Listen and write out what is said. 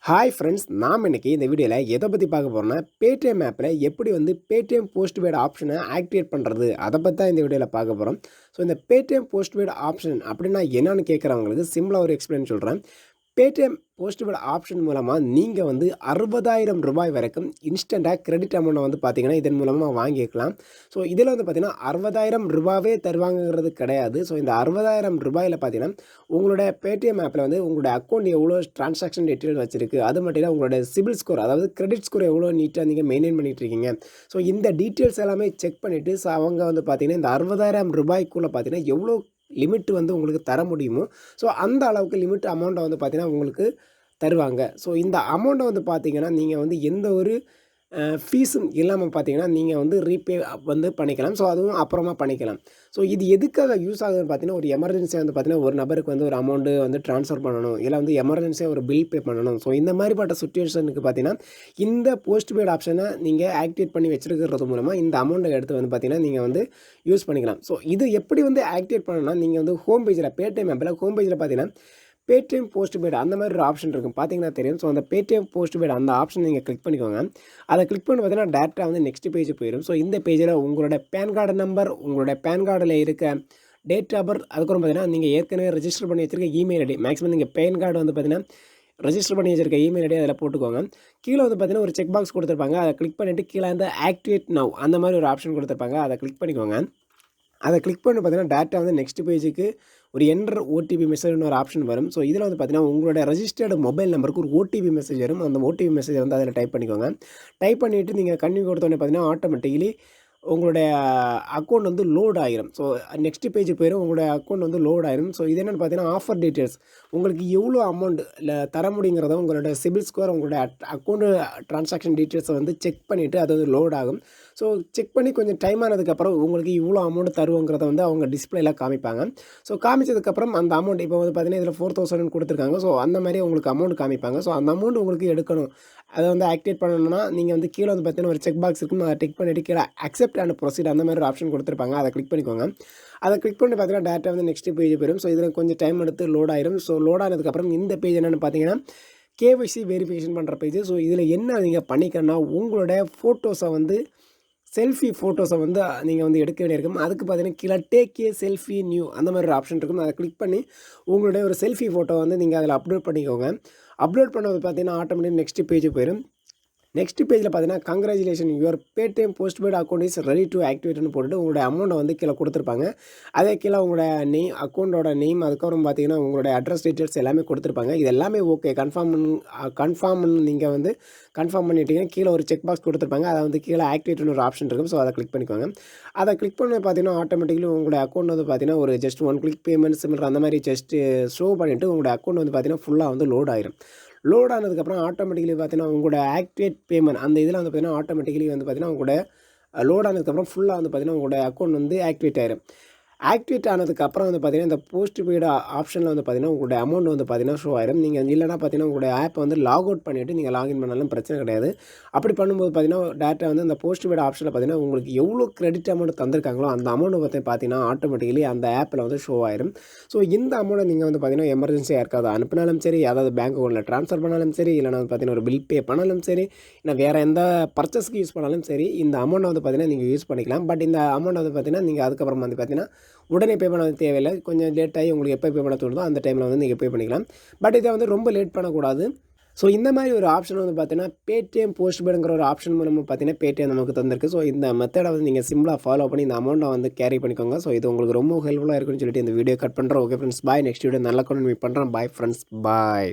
Hi friends, நாம் இன்னைக்கு இந்த வீடியோவில் எதை பற்றி பார்க்க போகிறோம்னா பேடிஎம் ஆப்பில் எப்படி வந்து பேடிஎம் போஸ்ட்பெய்டு ஆப்ஷனை ஆக்டிவேட் பண்ணுறது அதை பற்றி தான் இந்த வீடியோவில் பார்க்க போகிறோம். ஸோ இந்த பேடிஎம் போஸ்ட்பெய்டு ஆப்ஷன் அப்படின்னா என்னன்னு கேட்குறவங்களுக்கு சிம்பிளாக ஒரு எக்ஸ்பிளைன் சொல்கிறேன். பேடிஎம் போஸ்ட்பெய்டு ஆப்ஷன் மூலமாக நீங்கள் வந்து ரூ. 60,000 வரைக்கும் இன்ஸ்டண்ட்டாக கிரெடிட் அமௌண்ட்டை வந்து பார்த்தீங்கன்னா இதன் மூலமாக வாங்கிக்கலாம். ஸோ இதில் வந்து பார்த்தீங்கன்னா ரூ. 60,000 தருவாங்கிறது கிடையாது. ஸோ இந்த ரூ. 60,000 பார்த்தீங்கன்னா உங்களோட பேடிஎம் ஆப்பில் வந்து உங்களுடைய அக்கௌண்ட் எவ்வளோ ட்ரான்சாக்ஷன் டீட்டெயில் வச்சிருக்கு, அது மட்டும் இல்லை உங்களோட சிபில் ஸ்கோர், அதாவது கிரெடிட் ஸ்கோர் எவ்வளோ நீட்டாக நீங்கள் மெயின்டைன் பண்ணிகிட்டு இருக்கீங்க. ஸோ இந்த டீட்டெயில்ஸ் எல்லாமே செக் பண்ணிவிட்டு ஸோ அவங்க வந்து பார்த்தீங்கன்னா இந்த ரூ. 60,000 பார்த்தீங்கன்னா எவ்வளோ லிமிட் வந்து உங்களுக்கு தர முடியுமோ ஸோ அந்த அளவுக்கு லிமிட் அமௌண்ட்டை வந்து பார்த்தீங்கன்னா உங்களுக்கு தருவாங்க. ஸோ இந்த அமௌண்ட்டை வந்து பார்த்தீங்கன்னா நீங்கள் வந்து எந்த ஒரு ஃபீஸும் இல்லாமல் பார்த்தீங்கன்னா நீங்கள் வந்து ரீபே வந்து பண்ணிக்கலாம். ஸோ அதுவும் அப்புறமா பண்ணிக்கலாம். ஸோ இது எதுக்காக யூஸ் ஆகுதுன்னு பார்த்தீங்கன்னா ஒரு எமர்ஜென்சியாக வந்து பார்த்தீங்கன்னா ஒரு நபருக்கு வந்து ஒரு அமௌண்ட்டு வந்து ட்ரான்ஸ்ஃபர் பண்ணணும், இல்லை வந்து எமர்ஜென்சியாக ஒரு பில் பே பண்ணணும். ஸோ இந்த மாதிரிப்பட்ட சுச்சுவேஷனுக்கு பார்த்தீங்கன்னா இந்த போஸ்ட்பெய்டு ஆப்ஷனை நீங்கள் ஆக்டிவேட் பண்ணி வச்சுருக்கிறது மூலமாக இந்த அமௌண்ட்டை எடுத்து வந்து பார்த்தீங்கன்னா நீங்கள் வந்து யூஸ் பண்ணிக்கலாம். ஸோ இது எப்படி வந்து ஆக்டிவேட் பண்ணணும்னா நீங்கள் வந்து ஹோம் பேஜில் பேடிஎம் ஆப்பில் ஹோம் பேஜில் பார்த்தீங்கன்னா பேடிஎம் போஸ்ட்பெய்டு அந்த மாதிரி ஒரு ஆப்ஷன் இருக்கும், பார்த்தீங்கன்னா தெரியும். ஸோ அந்த பேடிஎம் போஸ்ட்பெய்டு அந்த ஆப்ஷன் நீங்கள் கிளிக் பண்ணிக்கோங்க. அதை கிளிக் பண்ணி பார்த்தீங்கன்னா டேரெக்டாக வந்து நெக்ஸ்ட் பேஜ் போயிடும். ஸோ இந்த பேஜில் உங்களோட பேன் கார்டு நம்பர், உங்களோட பேன் கார்டில் இருக்க டேட் ஆஃப் பர்த், அதுக்கப்புறம் பார்த்தீங்கன்னா நீங்கள் ஏற்கனவே ரெஜிஸ்டர் பண்ணி வச்சிருக்க இமெயில் ஐடி, மேக்ஸிமம் நீங்கள் பேன் கார்டு வந்து பார்த்தீங்கன்னா ரெஜிஸ்டர் பண்ணி வச்சிருக்க இமெயில் ஐடி அதில் போட்டுக்கோங்க. கீழே வந்து பார்த்தீங்கன்னா ஒரு செக் பாக்ஸ் கொடுத்துருப்பாங்க, அதை கிளிக் பண்ணிவிட்டு கீழே வந்து ஆக்டிவேட் நவ் அந்த மாதிரி ஒரு ஆப்ஷன் கொடுத்துருப்பாங்க, அதை கிளிக் பண்ணிக்கோங்க. அதை கிளிக் பண்ணி பார்த்தீங்கன்னா டேரெக்டாக வந்து நெக்ஸ்ட் பேஜுக்கு ஒரு என்டர் ஓடிபி மெசேஜ்னு ஒரு ஆப்ஷன் வரும். ஸோ இதில் வந்து பார்த்தீங்கன்னா உங்களோட ரெஜிஸ்டர்டு மொபைல் நம்பருக்கு ஒரு ஓடிபி மெசேஜ் வரும். அந்த ஓடிபி மெசேஜ் வந்து அதில் டைப் பண்ணிக்கோங்க. டைப் பண்ணிவிட்டு நீங்கள் கன்டினியூ கொடுத்தோடனே பார்த்தீங்கன்னா ஆட்டோமேட்டிக்கலி உங்களுடைய அக்கௌண்ட் வந்து லோட் ஆகிரும். ஸோ நெக்ஸ்ட் பேஜ் போயிடும், உங்களுடைய அக்கௌண்ட் வந்து லோட் ஆயிரும். ஸோ இது என்னென்னு பார்த்தீங்கன்னா ஆஃபர் டீட்டெயில்ஸ், உங்களுக்கு எவ்வளோ அமௌண்ட் இல்லை தர முடியுங்கிறத உங்களோட சிபில் ஸ்கோர், உங்களுடைய அக்கௌண்ட் ட்ரான்சாக்ஷன் டீட்டெயில்ஸை வந்து செக் பண்ணிவிட்டு அது வந்து லோட் ஆகும். ஸோ செக் பண்ணி கொஞ்சம் டைம் ஆனதுக்கப்புறம் உங்களுக்கு இவ்வளோ அமௌண்ட் தருவோங்கிறத வந்து அவங்க டிஸ்பிளேல காமிப்பாங்க. ஸோ காமிச்சதுக்கப்புறம் அந்த அமௌண்ட் இப்போ வந்து பார்த்தீங்கன்னா இதில் 4,000 கொடுத்துருக்காங்க. ஸோ அந்த மாதிரி உங்களுக்கு அமௌண்ட் காமிப்பாங்க. ஸோ அந்த அமௌண்ட் உங்களுக்கு எடுக்கணும், அதை வந்து ஆக்டிவேட் பண்ணணும்னா நீங்கள் வந்து கீழே வந்து பார்த்தீங்கன்னா ஒரு செக் பாக்ஸ் இருக்கும், அதை டிக் பண்ணிவிட்டு கீழே அக்செப்ட் அண்ட் ப்ரொசீட் அந்த மாதிரி ஒரு ஆப்ஷன் கொடுத்துருப்பாங்க, அதை கிளிக் பண்ணிக்கோங்க. அதை கிளிக் பண்ணி பார்த்தீங்கன்னா டேரெக்டாக வந்து நெக்ஸ்ட் பேஜ் போயிடும். ஸோ இதில் கொஞ்சம் டைம் எடுத்து லோட் ஆயிரும். ஸோ லோட் ஆனதுக்கப்புறம் இந்த பேஜ் என்னென்னு பார்த்தீங்கன்னா கேஒய்சி வெரிஃபிகேஷன் பண்ணுற பேஜ். ஸோ இதில் என்ன நீங்கள் பண்ணிக்கணும்னா உங்களோட ஃபோட்டோஸை வந்து செல்ஃபி ஃபோட்டோஸை வந்து நீங்கள் வந்து எடுக்க வேண்டியிருக்கும். அதுக்கு பார்த்தீங்கன்னா கீழே டேக் ஏ செல்ஃபி நியூ அந்த மாதிரி ஒரு ஆப்ஷன் இருக்கும், அதை கிளிக் பண்ணி உங்களுடைய ஒரு செல்ஃபி ஃபோட்டோ வந்து நீங்கள் அதில் அப்லோட் பண்ணிக்கோங்க. அப்லோட் பண்ணது பார்த்தீங்கன்னா ஆட்டோமேட்டிக் நெக்ஸ்ட் பேஜ் போயிடும். நெக்ஸ்ட் பேஜில் பார்த்தீங்கன்னா congratulation your Paytm postpaid account is ready to ஆக்டிவேட்னு போட்டுட்டு உங்களுடைய அமௌண்ட்டை வந்து கீழே கொடுத்துருப்பாங்க. அதே கீழே உங்களோட நேம், அக்கௌண்ட்டோட நேம், அதுக்கப்புறம் பார்த்தீங்கன்னா உங்களுடைய அட்ரஸ் டீட்டெயில்ஸ் எல்லாமே கொடுத்துருப்பாங்க. இது எல்லாமே ஓகே கன்ஃபார்ம் நீங்கள் வந்து கன்ஃபார்ம் பண்ணிட்டீங்கன்னா கீழே ஒரு செக் பாக்ஸ் கொடுத்துருப்பாங்க, அதை வந்து கீழே ஆக்டிவேட்னு ஒரு ஆப்ஷன் இருக்கும். ஸோ அதை கிளிக் பண்ணிக்கோங்க. அதை கிளிக் பண்ணி பார்த்தீங்கன்னா ஆட்டோமேட்டிக்கலி உங்களுடைய அக்கௌண்ட் வந்து பார்த்தீங்கன்னா ஒரு ஜஸ்ட் 1 கிளிக் பேமெண்ட் சிமிலர் அந்த மாதிரி ஜஸ்ட் ஷோ பண்ணிவிட்டு உங்களுடைய அக்கௌண்ட் வந்து பார்த்தீங்கன்னா ஃபுல்லாக வந்து லோட் ஆயிரும். லோட் ஆனதுக்கப்புறம் ஆட்டோமேட்டிக்கலி பார்த்தீங்கன்னா உங்களோட ஆக்டிவேட் பேமெண்ட் அந்த இதில் வந்து பார்த்தீங்கன்னா ஆட்டோமேட்டிக்கலி வந்து பார்த்தீங்கன்னா உங்களோட லோட் ஆனதுக்கப்புறம் ஃபுல்லாக வந்து பார்த்தீங்கன்னா உங்களோட அக்கௌண்ட் வந்து ஆக்டிவேட் ஆயிரும். ஆக்டிவேட் ஆனதுக்கப்புறம் வந்து பார்த்தீங்கன்னா இந்த போஸ்ட்பெய்டு ஆப்ஷனில் வந்து பார்த்தீங்கன்னா உங்களுடைய அமௌண்ட் வந்து பார்த்தீங்கன்னா ஷோ ஆயிரும். நீங்கள் இல்லைனா பார்த்தீங்கன்னா உங்களுடைய ஆப்பை வந்து லாக் அவுட் பண்ணிவிட்டு நீங்கள் லாகின் பண்ணாலும் பிரச்சனை கிடையாது. அப்படி பண்ணும்போது பார்த்தீங்கன்னா டேட்டா வந்து இந்த போஸ்ட்பெய்டு ஆப்ஷனில் பார்த்தீங்கன்னா உங்களுக்கு எவ்வளோ கிரெடிட் அமௌண்ட் தந்திருக்காங்களோ அந்த அமௌண்ட்டை பார்த்தீங்கன்னா ஆட்டோமேட்டிக்கலி அந்த ஆப்பில் வந்து ஷோ ஆயிரும். ஸோ இந்த அமௌண்ட்டை நீங்கள் வந்து பார்த்தீங்கன்னா எமர்ஜென்சியாக இருக்காது அனுப்பினாலும் சரி, அதாவது பேங்க் அக்கௌண்ட்டில் ட்ரான்ஸ்ஃபர் பண்ணாலும் சரி, இல்லைனா வந்து பார்த்தீங்கன்னா ஒரு பில் பே பண்ணாலும் சரி, இல்லை வேறு எந்த பர்ச்சேஸ்க்கு யூஸ் பண்ணாலும் சரி, இந்த அமௌண்ட்டை வந்து பார்த்தீங்கன்னா நீங்கள் யூஸ் பண்ணிக்கலாம். பட் இந்த அமௌண்ட் வந்து பார்த்தீங்கன்னா நீங்கள் அதுக்கப்புறம் வந்து பார்த்தீங்கன்னா உடனே பே பண்ண தேவையில்லை. கொஞ்சம் லேட் ஆகி உங்களுக்கு எப்போ பே பண்ண தோணுதோ அந்த டைமில் வந்து நீங்கள் பே பண்ணிக்கலாம். பட் இதை வந்து ரொம்ப லேட் பண்ணக்கூடாது. ஸோ இந்த மாதிரி ஒரு ஆப்ஷன் வந்து பார்த்தீங்கன்னா பேடிஎம் போஸ்ட்பெய்டுங்கிற ஒரு ஆப்ஷன் மூலமாக பார்த்தீங்கன்னா பேடிஎம் நமக்கு தந்திருக்கு. ஸோ இந்த மெத்தடை வந்து நீங்கள் சிம்பிளாக ஃபாலோ பண்ணி இந்த அமௌண்ட்டை வந்து கேரி பண்ணிக்கோங்க. ஸோ இது உங்களுக்கு ரொம்ப ஹெல்ப்ஃபுல்லாக இருக்குன்னு சொல்லிட்டு இந்த வீடியோ கட் பண்ணுறோம். ஓகே ஃப்ரெண்ட்ஸ், பாய். நெக்ஸ்ட் வீடியோ நல்ல மீட் பண்ணுறேன். பாய் ஃப்ரெண்ட்ஸ், பாய்.